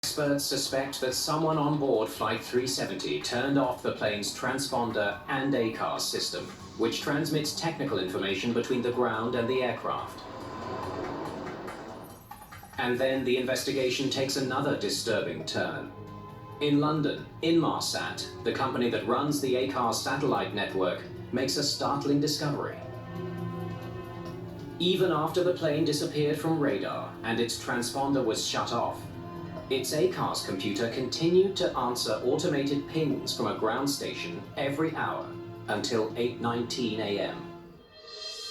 Experts suspect that someone on board Flight 370 turned off the plane's transponder and ACARS system, which transmits technical information between the ground and the aircraft. And then the investigation takes another disturbing turn. In London, Inmarsat, the company that runs the ACARS satellite network, makes a startling discovery. Even after the plane disappeared from radar and its transponder was shut off, its ACARS computer continued to answer automated pings from a ground station every hour until 8:19 a.m.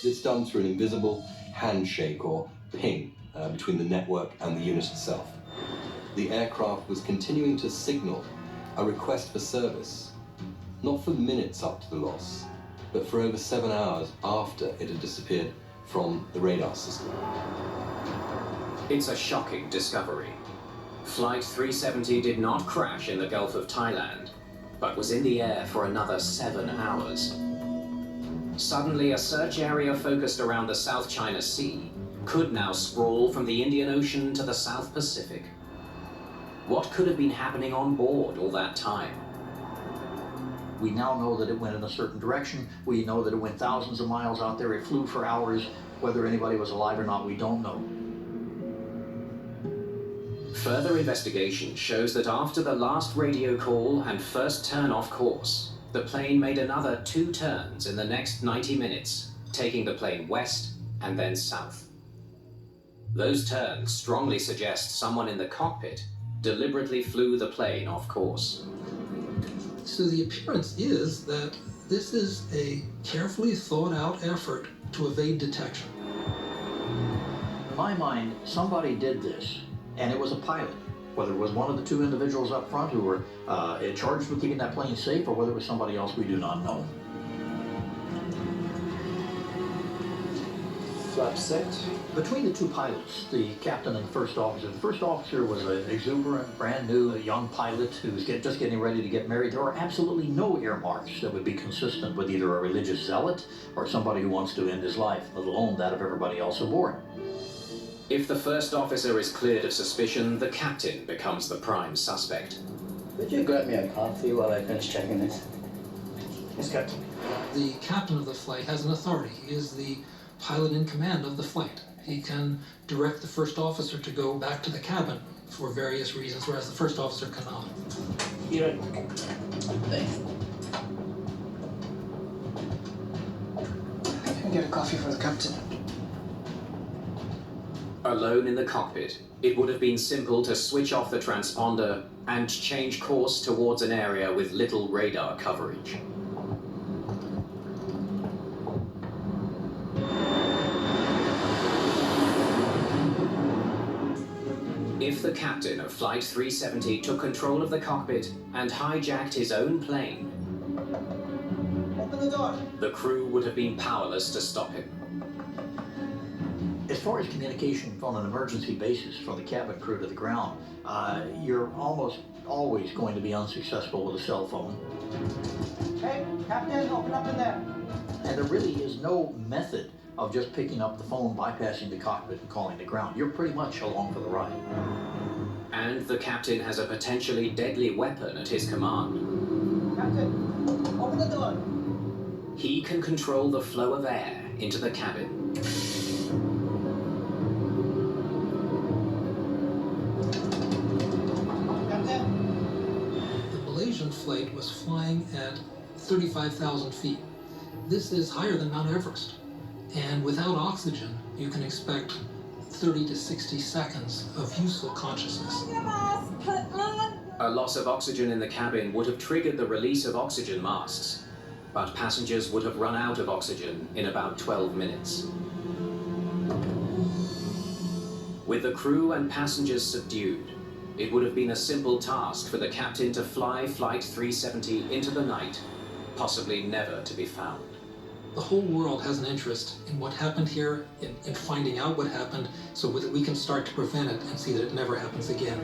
It's done through an invisible handshake or ping between the network and the unit itself. The aircraft was continuing to signal a request for service, not for minutes up to the loss, but for over 7 hours after it had disappeared from the radar system. It's a shocking discovery. Flight 370 did not crash in the Gulf of Thailand, but was in the air for another 7 hours. Suddenly, a search area focused around the South China Sea could now sprawl from the Indian Ocean to the South Pacific. What could have been happening on board all that time? We now know that it went in a certain direction. We know that it went thousands of miles out there. It flew for hours. Whether anybody was alive or not, we don't know. Further investigation shows that after the last radio call and first turn off course, the plane made another 2 turns in the next 90 minutes, taking the plane west and then south. Those turns strongly suggest someone in the cockpit deliberately flew the plane off course. So the appearance is that this is a carefully thought out effort to evade detection. In my mind, somebody did this, and it was a pilot. Whether it was one of the 2 individuals up front who were charged with keeping that plane safe, or whether it was somebody else, we do not know. Flap set. Between the 2 pilots, the captain and the first officer was an exuberant, brand new young pilot who was just getting ready to get married. There are absolutely no earmarks that would be consistent with either a religious zealot or somebody who wants to end his life, let alone that of everybody else aboard. If the first officer is cleared of suspicion, the captain becomes the prime suspect. Could you grab me a coffee while I finish checking this? Yes, Captain. The captain of the flight has an authority. He is the pilot in command of the flight. He can direct the first officer to go back to the cabin for various reasons, whereas the first officer cannot. You're right. Thanks. Can I get a coffee for the captain? Alone in the cockpit, it would have been simple to switch off the transponder and change course towards an area with little radar coverage. If the captain of Flight 370 took control of the cockpit and hijacked his own plane, Open the door. the crew would have been powerless to stop him. As far as communication on an emergency basis from the cabin crew to the ground, you're almost always going to be unsuccessful with a cell phone. Hey, Captain, open up in there. And there really is no method of just picking up the phone, bypassing the cockpit, and calling the ground. You're pretty much along for the ride. And the captain has a potentially deadly weapon at his command. Captain, open the door. He can control the flow of air into the cabin. The Malaysian flight was flying at 35,000 feet. This is higher than Mount Everest. And without oxygen, you can expect 30 to 60 seconds of useful consciousness. A loss of oxygen in the cabin would have triggered the release of oxygen masks, but passengers would have run out of oxygen in about 12 minutes. With the crew and passengers subdued, it would have been a simple task for the captain to fly Flight 370 into the night, possibly never to be found. The whole world has an interest in what happened here, in finding out what happened, so that we can start to prevent it and see that it never happens again.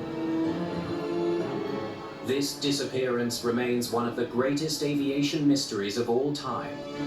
This disappearance remains one of the greatest aviation mysteries of all time.